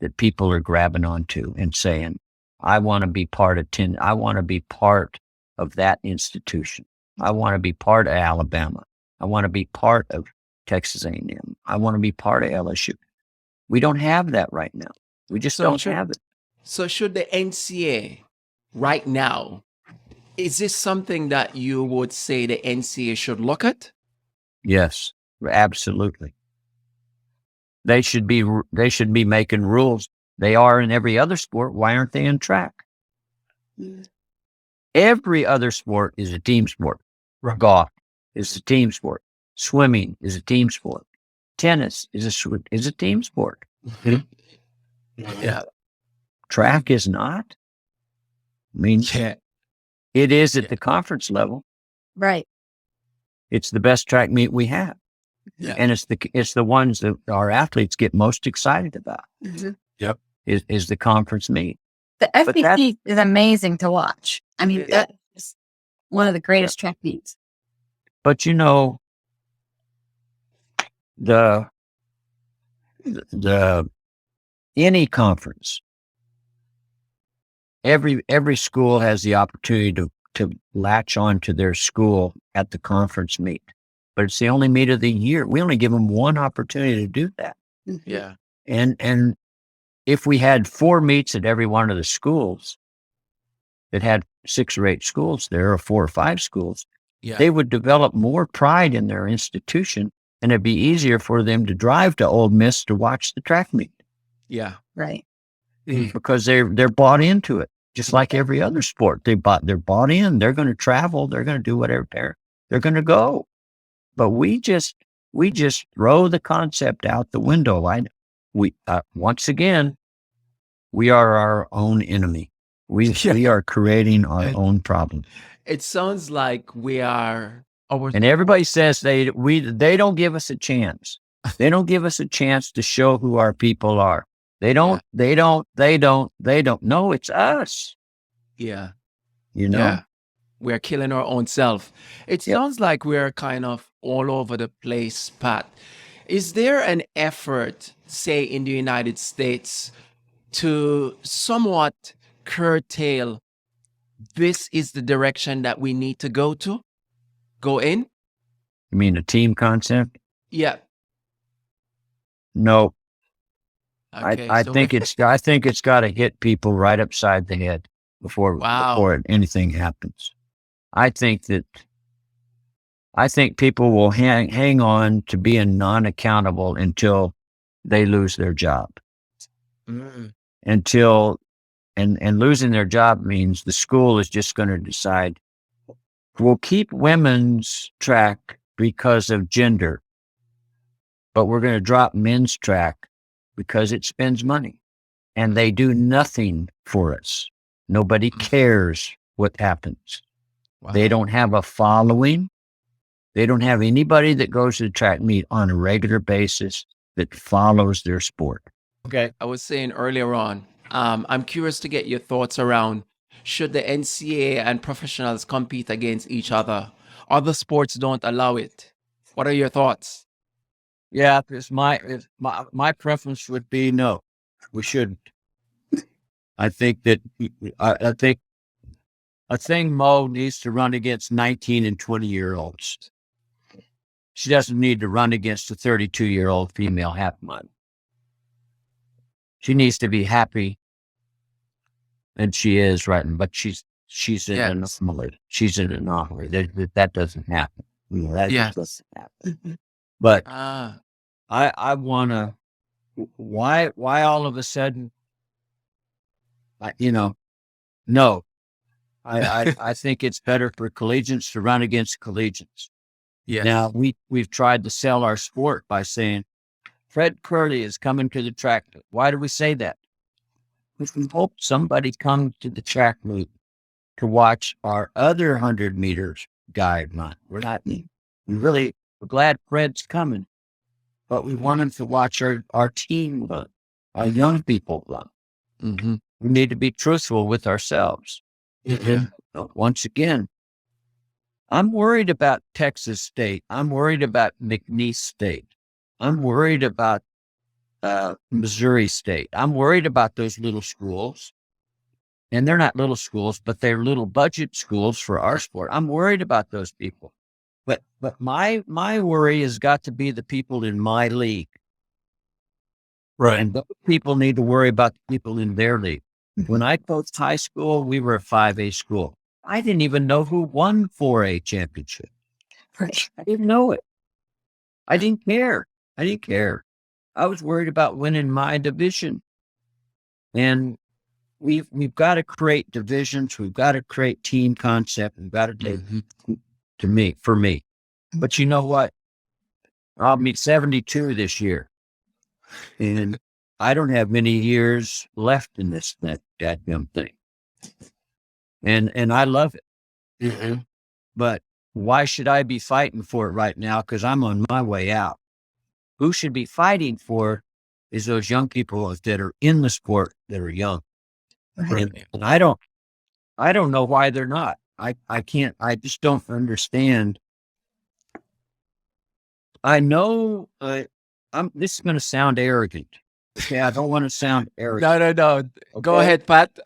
that people are grabbing onto and saying, I want to be part of I want to be part of that institution. I want to be part of Alabama. I want to be part of Texas A&M. I want to be part of LSU. We don't have that right now. We just don't have it.
So should the NCAA right now, is this something that you would say the NCAA should look at?
Yes, absolutely. They should be making rules. They are in every other sport. Why aren't they in track? Every other sport is a team sport.
Right.
Golf is a team sport. Swimming is a team sport. Tennis is a team sport.
Yeah.
Track is not. I mean,
Yeah.
it is at the conference level.
Right.
It's the best track meet we have.
Yeah.
And it's the ones that our athletes get most excited about.
Mm-hmm.
Yep.
Is the conference meet.
The FBC is amazing to watch. I mean,
Yeah.
that's one of the greatest track meets.
But the any conference, every school has the opportunity to latch on to their school at the conference meet, but it's the only meet of the year. We only give them one opportunity to do that.
Yeah.
And if we had 4 meets at every one of the schools that had 6 or 8 schools there, or 4 or 5 schools,
Yeah.
they would develop more pride in their institution, and it'd be easier for them to drive to Ole Miss to watch the track meet
Yeah.
Right.
because they're bought into it, just like every other sport. They're bought in. They're going to travel. They're going to do whatever they're going to go. But we just throw the concept out the window. Once again, we are our own enemy. We are creating our own problem.
It sounds like we are
And everybody says they don't give us a chance. They don't give us a chance to show who our people are. They don't. No, it's us.
Yeah.
Yeah.
We're killing our own self. It
Yep.
sounds like we're kind of all over the place, Pat. Is there an effort, say, in the United States to somewhat curtail this is the direction that we need to go in?
You mean a team concept?
Yeah.
No.
Okay,
I
so
think it's got to hit people right upside the head before anything happens. I think people will hang on to being non-accountable until they lose their job.
Mm,
And losing their job means the school is just going to decide, we'll keep women's track because of gender, but we're going to drop men's track because it spends money and they do nothing for us. Nobody cares what happens.
Wow.
They don't have a following. They don't have anybody that goes to the track meet on a regular basis that follows their sport.
Okay. I was saying earlier on, I'm curious to get your thoughts around, should the NCAA and professionals compete against each other? Other sports don't allow it. What are your thoughts?
Yeah, my preference would be no, we shouldn't. I think that I think Mo needs to run against 19 and 20-year-olds. She doesn't need to run against a 32-year-old female half mile. She needs to be happy, and she is right. But she's an
Yes.
anomaly. She's an anomaly. That doesn't happen. That
Yes.
just doesn't happen. But
Ah,
I want to. Why all of a sudden? No. I think it's better for collegians to run against collegians.
yes.
Now we've tried to sell our sport by saying Fred Curley is coming to the track. Why do we say that? Because we hope somebody comes to the track meet to watch our other 100 meters guy run. We're glad Fred's coming, but we want him to watch our team run, our young people run.
Mm-hmm.
We need to be truthful with ourselves.
Yeah.
Once again, I'm worried about Texas State. I'm worried about McNeese State. I'm worried about Missouri State. I'm worried about those little schools. And they're not little schools, but they're little budget schools for our sport. I'm worried about those people. But my worry has got to be the people in my league.
Right.
And those people need to worry about the people in their league. When I coached high school, we were a 5A school. I didn't even know who won 4A championship. I didn't know it. I didn't care. I was worried about winning my division. And we've got to create divisions. We've got to create team concept. We've got to take for me. But you know what? I'll be 72 this year. And I don't have many years left in that damn thing. And I love it.
Mm-hmm.
But why should I be fighting for it right now? Because I'm on my way out. Who should be fighting for is those young people that are in the sport that are young.
Right.
And I don't know why they're not. I just don't understand. I know this is going to sound arrogant. Okay, I don't want to sound arrogant.
No. Go
Okay?
ahead, Pat.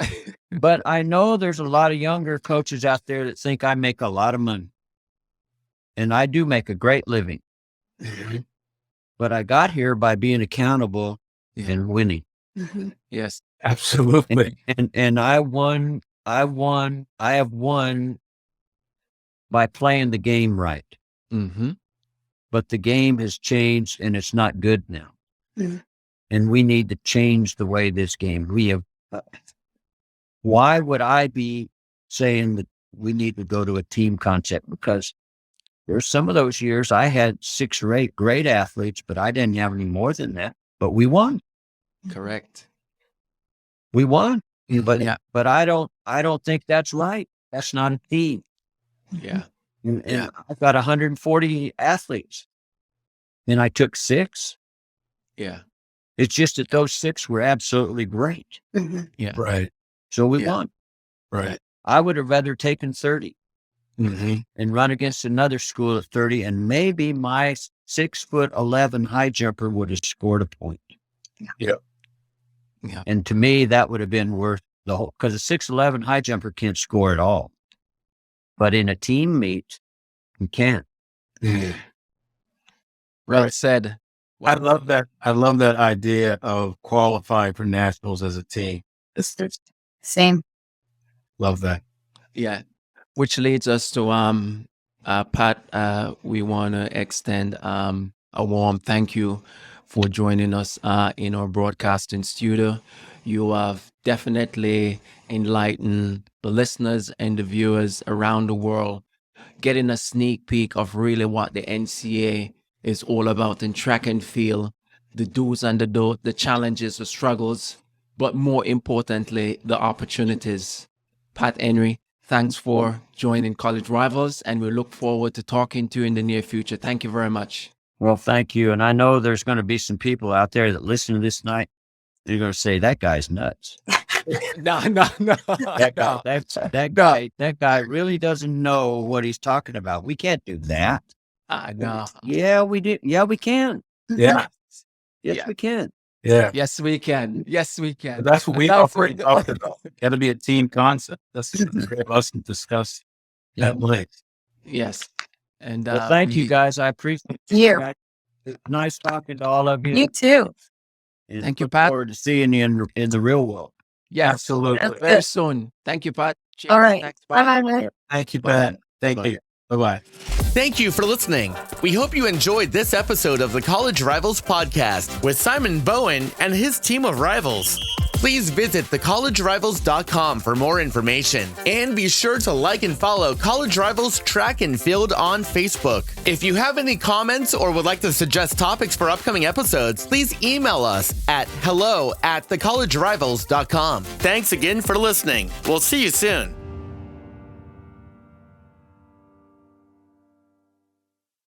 But I know there's a lot of younger coaches out there that think I make a lot of money. And I do make a great living.
Mm-hmm.
But I got here by being accountable and winning.
Yes.
Absolutely.
And I have won by playing the game right.
Mm-hmm.
But the game has changed and it's not good now. And we need to change the way this game. We have. Why would I be saying that we need to go to a team concept? Because there's some of those years I had 6 or 8 great athletes, but I didn't have any more than that. But we won.
Correct.
We won. But
Yeah.
but I don't think that's right. That's not a team.
Yeah.
And I've got 140 athletes, and I took 6.
Yeah.
It's just that those 6 were absolutely great.
Yeah.
Right.
So we
Yeah.
won.
Right.
I would have rather taken 30
Mm-hmm.
and run against another school at 30, and maybe my 6'11" high jumper would have scored a point.
Yeah.
Yeah.
And to me, that would have been worth the whole, because a 6'11" high jumper can't score at all. But in a team meet, you can.
Mm-hmm.
Well
Right.
said.
I love that. I love that idea of qualifying for nationals as a team.
Same.
Love that.
Yeah. Which leads us to Pat, we want to extend a warm thank you for joining us in our broadcasting studio. You have definitely enlightened the listeners and the viewers around the world, getting a sneak peek of really what the NCAA is all about in track and field, the do's and the don'ts, the challenges, the struggles, but more importantly, the opportunities. Pat Henry, thanks for joining College Rivals, and we look forward to talking to you in the near future. Thank you very much.
Well, thank you. And I know there's going to be some people out there that listen to this night. They're going to say, that guy's nuts.
No.
That guy really doesn't know what he's talking about. We can't do that.
No.
Yeah, we do. Yeah, we can.
Yeah.
Yes,
Yeah.
we can.
Yeah.
Yes, we can. Yes, we can.
That's what we
Without
often
further-
talk about. Got to be a team concept. That's what us to discuss at length.
Yes. And
Well, thank you guys. I appreciate
You.
it. It's nice talking to all of you.
You too.
And
Thank you,
look
Pat.
forward to seeing you in the real world.
Yes,
Absolutely.
very soon. Thank you, Pat. Cheers.
All right.
Thanks,
Bye bye.
Thank you, Pat. Thank you. Bye-bye.
Thank you for listening. We hope you enjoyed this episode of the College Rivals podcast with Simon Bowen and his team of rivals. Please visit thecollegerivals.com for more information, and be sure to like and follow College Rivals Track and Field on Facebook. If you have any comments or would like to suggest topics for upcoming episodes, please email us at hello@thecollegerivals.com. Thanks again for listening. We'll see you soon.